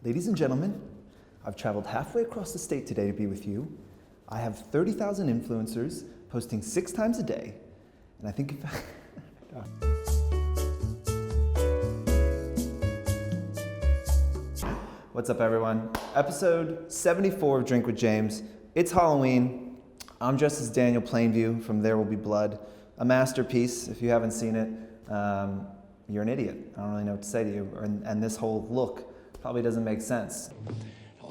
Ladies and gentlemen, I've traveled halfway across the state today to be with you. I have 30,000 influencers posting 6 times a day, and I think if What's up, everyone? Episode 74 of Drink with James. It's Halloween. I'm dressed as Daniel Plainview from There Will Be Blood, a masterpiece. If you haven't seen it, you're an idiot. I don't really know what to say to you. And this whole look probably doesn't make sense.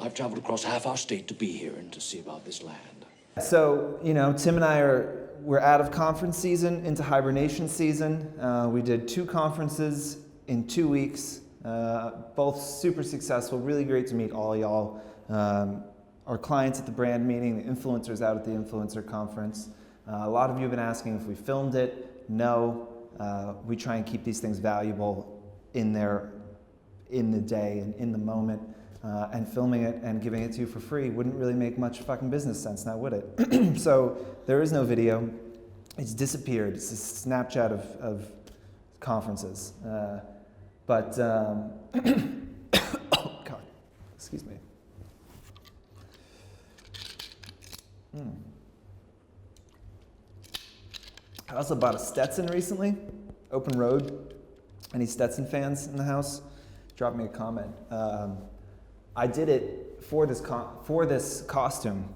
I've traveled across half our state to be here and to see about this land. So, Tim and I we're out of conference season into hibernation season. We did 2 conferences in 2 weeks, both super successful. Really great to meet all y'all. Our clients at the brand meeting, the influencers out at the influencer conference. A lot of you have been asking if we filmed it. No, we try and keep these things valuable in the day and in the moment. And filming it and giving it to you for free wouldn't really make much fucking business sense now, would it? So there is no video. It's disappeared. It's a Snapchat of conferences. Oh, God, excuse me. I also bought a Stetson recently, open road. Any Stetson fans in the house? Drop me a comment. I did it for this costume,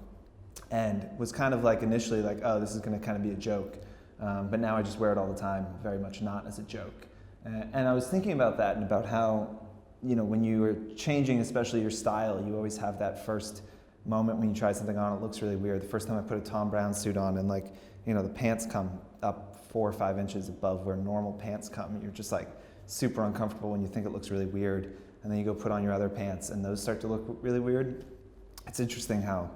and was kind of like initially like, oh, this is going to kind of be a joke, but now I just wear it all the time, very much not as a joke. And I was thinking about that and about how, when you are changing, especially your style, you always have that first moment when you try something on, it looks really weird. The first time I put a Tom Brown suit on and the pants come up 4 or 5 inches above where normal pants come, you're just like super uncomfortable when you think it looks really weird. And then you go put on your other pants and those start to look really weird. It's interesting how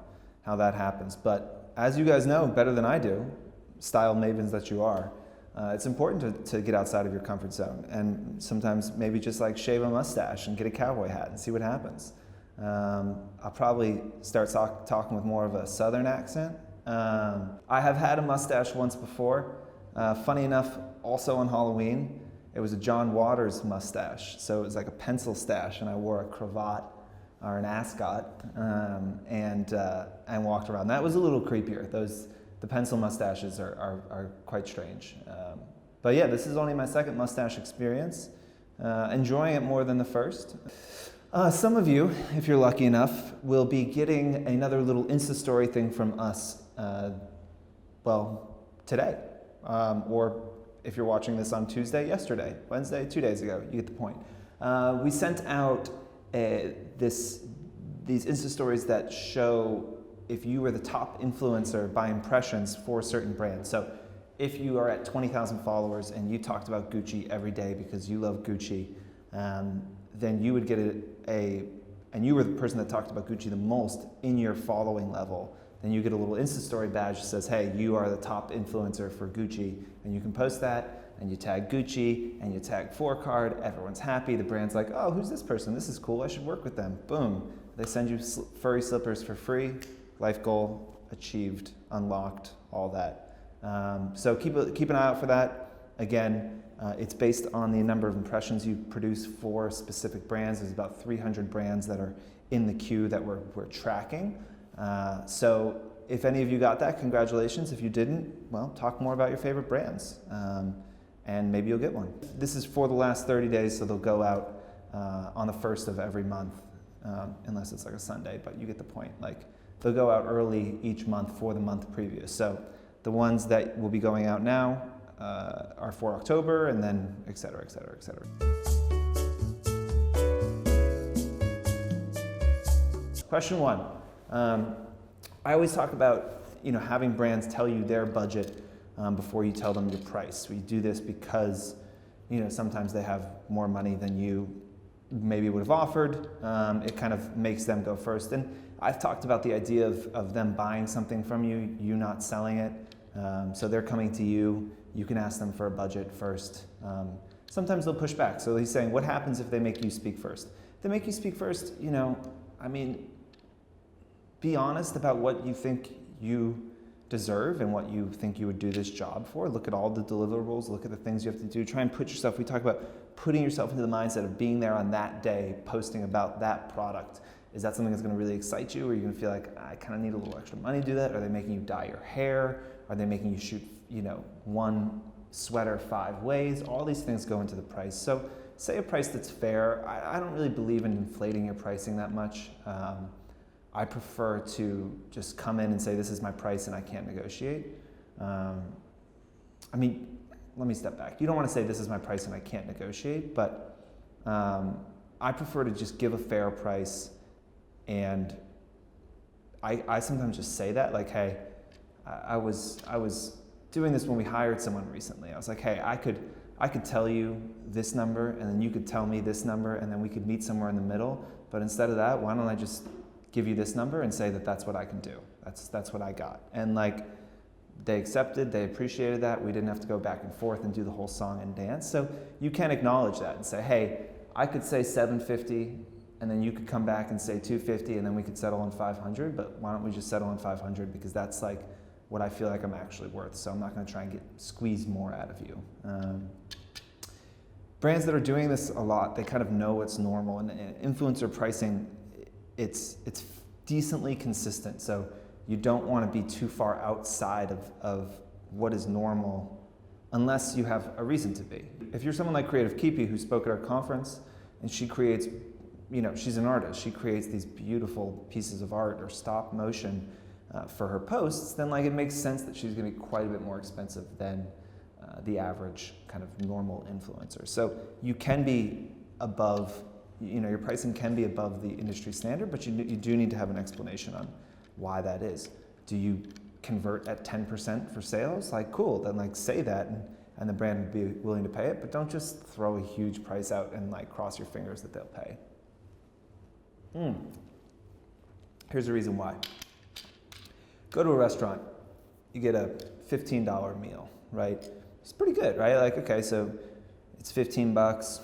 that happens. But as you guys know better than I do, style mavens that you are, it's important to get outside of your comfort zone and sometimes maybe just like shave a mustache and get a cowboy hat and see what happens. I'll probably start talking with more of a southern accent. I have had a mustache once before. Funny enough, also on Halloween, it was a John Waters mustache, so it was like a pencil stash, and I wore a cravat or an ascot and walked around. That was a little creepier. The pencil mustaches are quite strange. But yeah, this is only my second mustache experience. Enjoying it more than the first. Some of you, if you're lucky enough, will be getting another little Insta story thing from us, today, or if you're watching this on Tuesday, yesterday, Wednesday, 2 days ago, you get the point. We sent out these Insta stories that show if you were the top influencer by impressions for a certain brand. So if you are at 20,000 followers and you talked about Gucci every day because you love Gucci, then you would get and you were the person that talked about Gucci the most in your following level, then you get a little Insta story badge that says, hey, you are the top influencer for Gucci, and you can post that, and you tag Gucci, and you tag Fohr, everyone's happy, the brand's like, oh, who's this person? This is cool, I should work with them. Boom, they send you furry slippers for free, life goal achieved, unlocked, all that. So keep an eye out for that. Again, it's based on the number of impressions you produce for specific brands. There's about 300 brands that are in the queue that we're tracking. So if any of you got that, congratulations. If you didn't, well, talk more about your favorite brands, and maybe you'll get one. This is for the last 30 days, so they'll go out on the 1st of every month, unless it's like a Sunday, but you get the point. Like, they'll go out early each month for the month previous. So the ones that will be going out now are for October, and then et cetera, et cetera, et cetera. Question 1. I always talk about having brands tell you their budget before you tell them your price. We do this because sometimes they have more money than you maybe would have offered. It kind of makes them go first. And I've talked about the idea of them buying something from you, you not selling it. So they're coming to you. You can ask them for a budget first. Sometimes they'll push back. So he's saying, what happens if they make you speak first? If they make you speak first, be honest about what you think you deserve and what you think you would do this job for. Look at all the deliverables, look at the things you have to do. Try and put yourself, we talk about putting yourself into the mindset of being there on that day, posting about that product. Is that something that's going to really excite you? Or are you going to feel like, I kind of need a little extra money to do that? Are they making you dye your hair? Are they making you shoot, one sweater 5 ways? All these things go into the price. So say a price that's fair. I don't really believe in inflating your pricing that much. I prefer to just come in and say, this is my price and I can't negotiate. Let me step back. You don't want to say this is my price and I can't negotiate, but I prefer to just give a fair price. And I sometimes just say that, like, hey, I was doing this when we hired someone recently. I was like, hey, I could tell you this number, and then you could tell me this number, and then we could meet somewhere in the middle. But instead of that, why don't I just give you this number and say that that's what I can do. That's what I got. And like, they accepted, they appreciated that. We didn't have to go back and forth and do the whole song and dance. So you can acknowledge that and say, hey, I could say $750, and then you could come back and say $250, and then we could settle on $500. But why don't we just settle on $500, because that's like what I feel like I'm actually worth. So I'm not going to try and squeeze more out of you. Brands that are doing this a lot, they kind of know what's normal, and influencer pricing, it's decently consistent. So you don't want to be too far outside of what is normal unless you have a reason to be. If you're someone like Creative Kipi, who spoke at our conference, and she creates, she's an artist, she creates these beautiful pieces of art or stop motion for her posts, then like it makes sense that she's going to be quite a bit more expensive than the average kind of normal influencer. So you can be above, your pricing can be above the industry standard, but you do need to have an explanation on why that is. Do you convert at 10% for sales? Like, cool, then like say that and the brand would be willing to pay it, but don't just throw a huge price out and like cross your fingers that they'll pay. Here's the reason why. Go to a restaurant, you get a $15 meal, right? It's pretty good, right? Like, okay, so it's $15,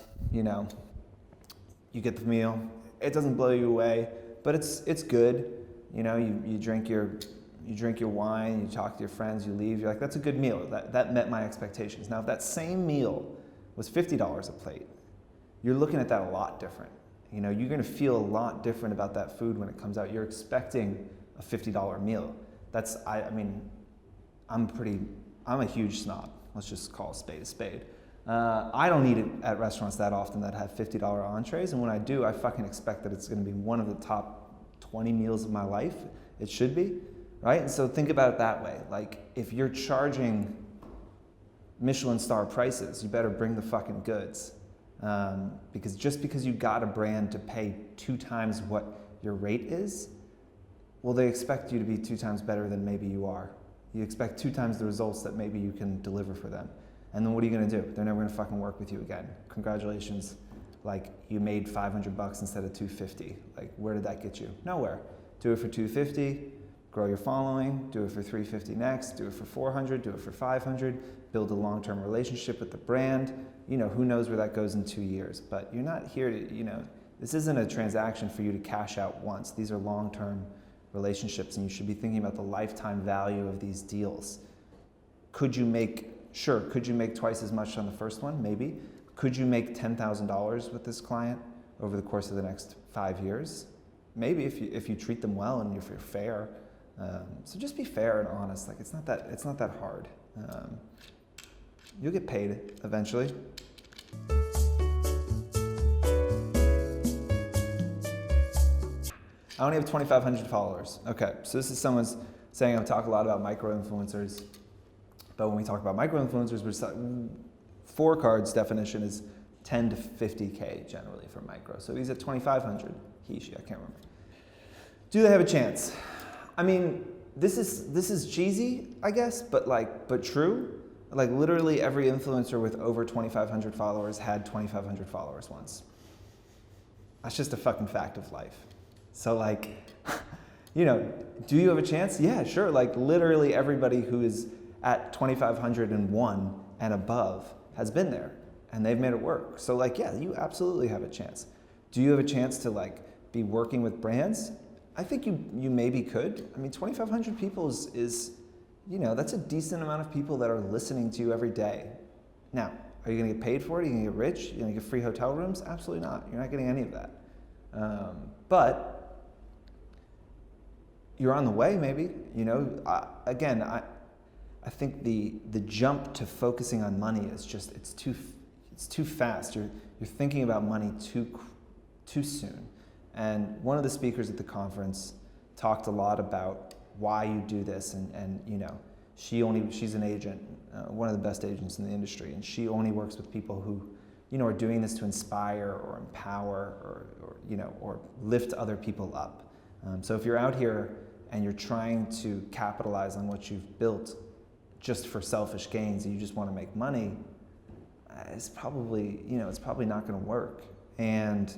you get the meal. It doesn't blow you away, but it's good. You drink your wine, you talk to your friends, you leave. You're like, that's a good meal. That met my expectations. Now, if that same meal was $50 a plate, you're looking at that a lot different. You're going to feel a lot different about that food when it comes out. You're expecting a $50 meal. I'm a huge snob. Let's just call a spade a spade. I don't eat it at restaurants that often that have $50 entrees, and when I do, I fucking expect that it's going to be one of the top 20 meals of my life. It should be, right? And so think about it that way. Like, if you're charging Michelin star prices, you better bring the fucking goods. Because just because you got a brand to pay 2 times what your rate is, well, they expect you to be 2 times better than maybe you are. You expect 2 times the results that maybe you can deliver for them. And then what are you gonna do? They're never gonna fucking work with you again. Congratulations, like you made $500 instead of $250. Like, where did that get you? Nowhere. Do it for $250, grow your following, do it for $350 next, do it for $400, do it for $500, build a long-term relationship with the brand. Who knows where that goes in 2 years, but you're not here to, this isn't a transaction for you to cash out once. These are long-term relationships, and you should be thinking about the lifetime value of these deals. Could you make twice as much on the first one? Maybe. Could you make $10,000 with this client over the course of the next 5 years? Maybe, if you treat them well and if you're fair. So just be fair and honest. Like, it's not that hard. You'll get paid eventually. I only have 2,500 followers. Okay, so this is someone's saying I talk a lot about micro-influencers, but when we talk about micro-influencers, Fohr Card's definition is 10 to 50K generally for micro. So he's at 2,500. She, I can't remember. Do they have a chance? This is cheesy, I guess, but true. Like, literally every influencer with over 2,500 followers had 2,500 followers once. That's just a fucking fact of life. So like, do you have a chance? Yeah, sure. Like, literally everybody who is at 2,501 and above has been there, and they've made it work. So like, yeah, you absolutely have a chance. Do you have a chance to like be working with brands? I think you maybe could. 2,500 people is that's a decent amount of people that are listening to you every day. Now, are you going to get paid for it? Are you going to get rich? Are you going to get free hotel rooms? Absolutely not. You're not getting any of that. But you're on the way, maybe. I think the jump to focusing on money is just it's too fast. You're thinking about money too soon. And one of the speakers at the conference talked a lot about why you do this, and she's an agent, one of the best agents in the industry, and she only works with people who are doing this to inspire or empower or lift other people up. So if you're out here and you're trying to capitalize on what you've built just for selfish gains and you just want to make money, it's probably not going to work. And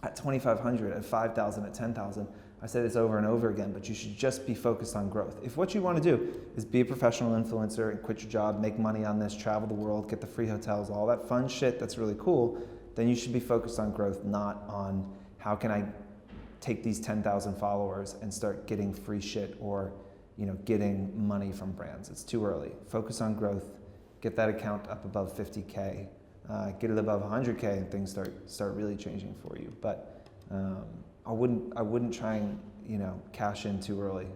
at 2,500, at 5,000, at 10,000, I say this over and over again, but you should just be focused on growth. If what you want to do is be a professional influencer and quit your job, make money on this, travel the world, get the free hotels, all that fun shit that's really cool, then you should be focused on growth, not on how can I take these 10,000 followers and start getting free shit or getting money from brands. It's too early. Focus on growth, get that account up above 50K, get it above 100K, and things start really changing for you. But I wouldn't try and cash in too early.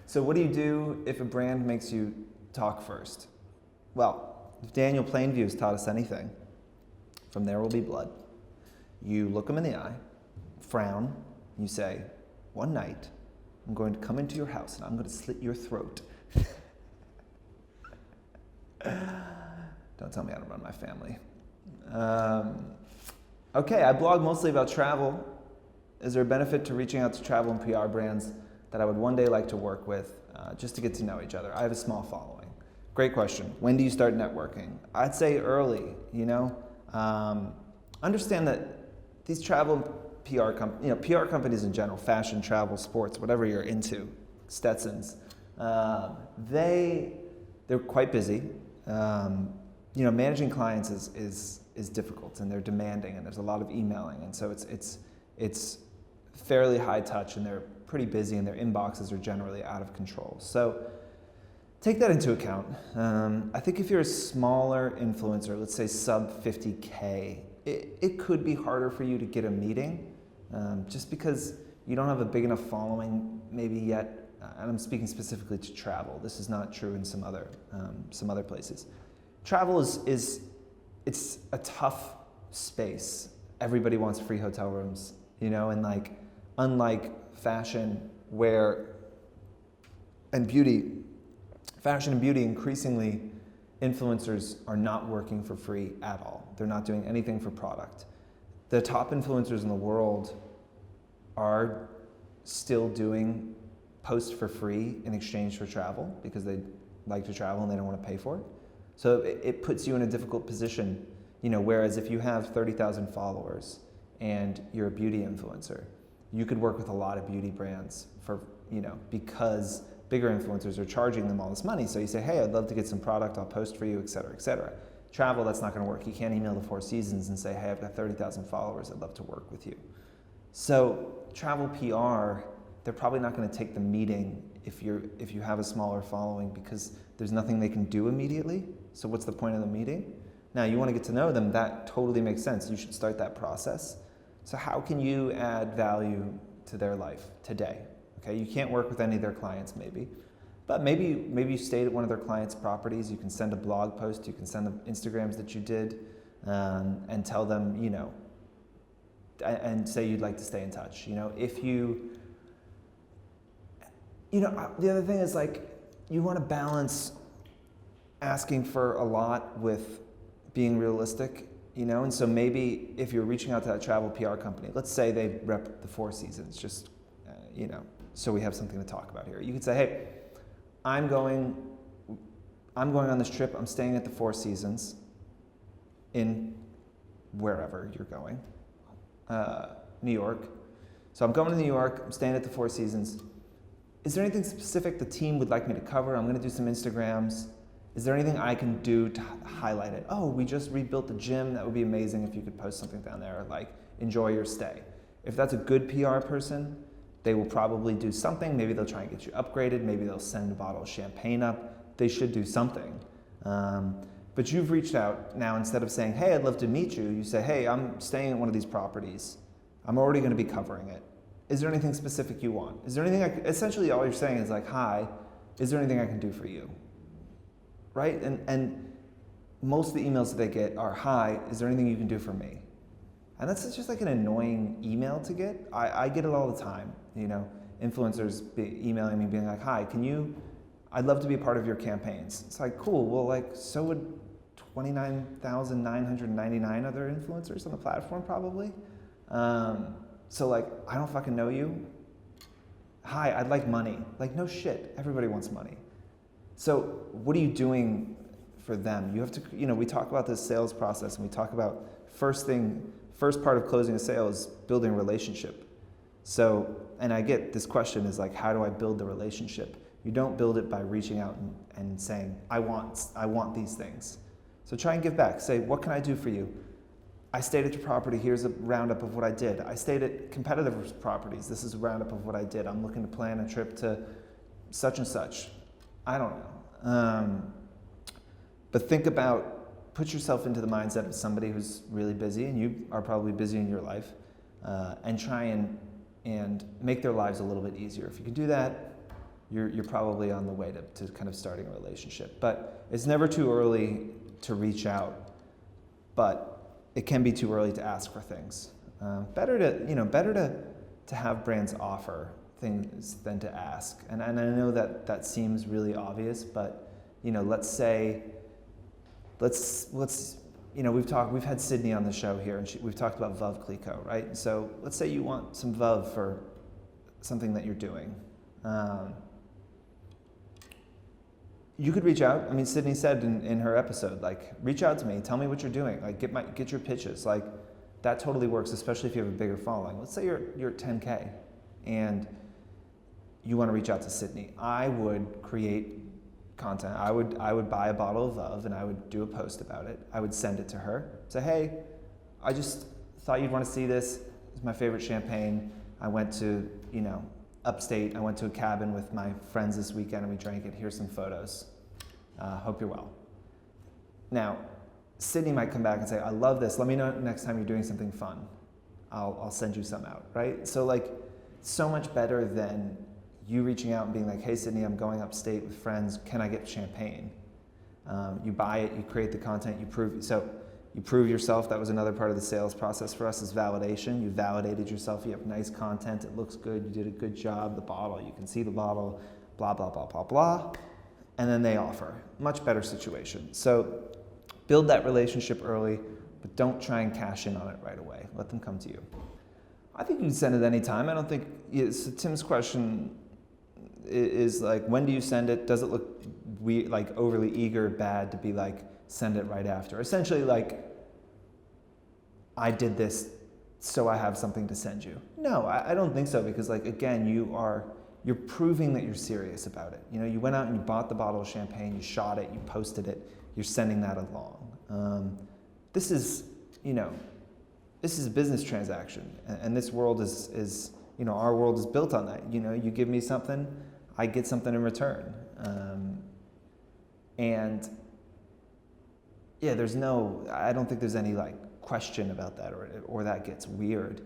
So what do you do if a brand makes you talk first? Well, if Daniel Plainview has taught us anything, from there will be blood. You look them in the eye, frown, you say, one night, I'm going to come into your house and I'm going to slit your throat. Don't tell me how to run my family. Okay, I blog mostly about travel. Is there a benefit to reaching out to travel and PR brands that I would one day like to work with just to get to know each other? I have a small following. Great question. When do you start networking? I'd say early, Understand that these travel PR companies in general, fashion, travel, sports, whatever you're into, Stetsons, they're quite busy. Managing clients is difficult, and they're demanding, and there's a lot of emailing, and so it's fairly high touch, and they're pretty busy, and their inboxes are generally out of control. So take that into account. I think if you're a smaller influencer, let's say sub 50K, it could be harder for you to get a meeting, just because you don't have a big enough following maybe yet. And I'm speaking specifically to travel. This is not true in some other places. Travel it's a tough space. Everybody wants free hotel rooms, and unlike fashion and beauty, increasingly influencers are not working for free at all. They're not doing anything for product. The top influencers in the world are still doing posts for free in exchange for travel because they like to travel and they don't want to pay for it. So it puts you in a difficult position, whereas if you have 30,000 followers and you're a beauty influencer, you could work with a lot of beauty brands because bigger influencers are charging them all this money. So you say, hey, I'd love to get some product, I'll post for you, et cetera, et cetera. Travel, that's not going to work. You can't email the Four Seasons and say, hey, I've got 30,000 followers, I'd love to work with you. So travel PR, they're probably not going to take the meeting if you have a smaller following because there's nothing they can do immediately. So what's the point of the meeting? Now, you want to get to know them, that totally makes sense. You should start that process. So how can you add value to their life today? Okay, you can't work with any of their clients maybe, but maybe you stayed at one of their clients' properties. You can send a blog post, you can send them Instagrams that you did, and tell them, and say you'd like to stay in touch. If the other thing is you want to balance asking for a lot with being realistic, and so maybe if you're reaching out to that travel PR company, let's say they rep the Four Seasons, just, so we have something to talk about here. You could say, hey, I'm going on this trip, I'm staying at the Four Seasons in wherever you're going, New York. So I'm going to New York, I'm staying at the Four Seasons. Is there anything specific the team would like me to cover? I'm going to do some Instagrams. Is there anything I can do to highlight it? Oh, we just rebuilt the gym. That would be amazing if you could post something down there, like enjoy your stay. If that's a good PR person, they will probably do something. Maybe they'll try and get you upgraded. Maybe they'll send a bottle of champagne up. They should do something. But you've reached out now. Instead of saying, hey, I'd love to meet you, you say, hey, I'm staying at one of these properties. I'm already going to be covering it. Is there anything specific you want? Is there anything essentially all you're saying is like, hi, is there anything I can do for you? Right? And most of the emails that they get are, hi, is there anything you can do for me? And that's just like an annoying email to get. I get it all the time, influencers emailing me being like, hi, I'd love to be a part of your campaigns. It's like, cool, well, like, so would 29,999 other influencers on the platform probably. So like, I don't fucking know you. Hi, I'd like money. Like, no shit, everybody wants money. So what are you doing for them? You have to, we talk about this sales process and we talk about first part of closing a sale is building a relationship. So, and I get this question is like, how do I build the relationship? You don't build it by reaching out and saying, I want these things. So try and give back. Say, what can I do for you? I stayed at your property, here's a roundup of what I did. I stayed at competitive properties, this is a roundup of what I did. I'm looking to plan a trip to such and such. I don't know. But think about, put yourself into the mindset of somebody who's really busy, and you are probably busy in your life, and try and make their lives a little bit easier. If you can do that, you're probably on the way to kind of starting a relationship. But it's never too early to reach out, but it can be too early to ask for things. Better to have brands offer things than to ask. And I know that seems really obvious, but let's we've had Sydney on the show here, and we've talked about Veuve Clicquot, right? So let's say you want some Veuve for something that you're doing. You could reach out. I mean, Sydney said in her episode, like, reach out to me, tell me what you're doing, like, get your pitches. Like, that totally works, especially if you have a bigger following. Let's say you're at 10K and you want to reach out to Sydney. I would create content. I would buy a bottle of Veuve and I would do a post about it. I would send it to her. Say, hey, I just thought you'd want to see this. It's my favorite champagne. I went to, upstate. I went to a cabin with my friends this weekend and we drank it. Here's some photos. Hope you're well. Now, Sydney might come back and say, I love this. Let me know next time you're doing something fun. I'll send you some out, right? So like, so much better than you reaching out and being like, hey, Sydney, I'm going upstate with friends. Can I get champagne? You buy it, you create the content, you prove yourself. That was another part of the sales process for us is validation. You validated yourself. You have nice content. It looks good. You did a good job. The bottle, you can see the bottle, blah, blah, blah, blah, blah. And then they offer. Much better situation. So build that relationship early, but don't try and cash in on it right away. Let them come to you. I think you can send it anytime. I don't think, so Tim's question is like, when do you send it? Does it look weird, like overly eager, bad to be like, send it right after? Essentially like, I did this so I have something to send you. No, I don't think so, because like, again, you're proving that you're serious about it. You went out and you bought the bottle of champagne, you shot it, you posted it, you're sending that along. This is a business transaction, and this world is our world is built on that. You give me something, I get something in return. And yeah, I don't think there's any like question about that or that gets weird.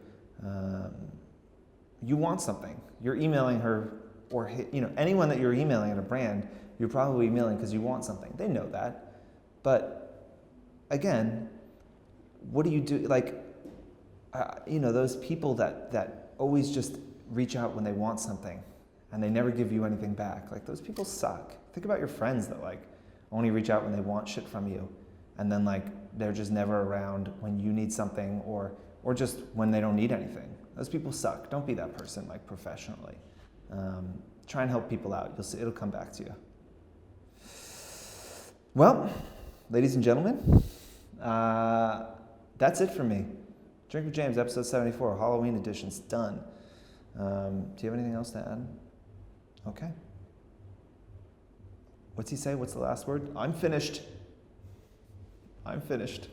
You want something. You're emailing her or anyone that you're emailing at a brand, you're probably emailing because you want something. They know that. But again, what do you do? Like, those people that always just reach out when they want something and they never give you anything back. Like, those people suck. Think about your friends that like only reach out when they want shit from you. And then like, they're just never around when you need something or just when they don't need anything. Those people suck. Don't be that person like professionally. Try and help people out. You'll see, it'll come back to you. Well, ladies and gentlemen, that's it for me. Drink with James, episode 74, Halloween edition's done. Do you have anything else to add? Okay. what's he say? What's the last word? I'm finished. I'm finished.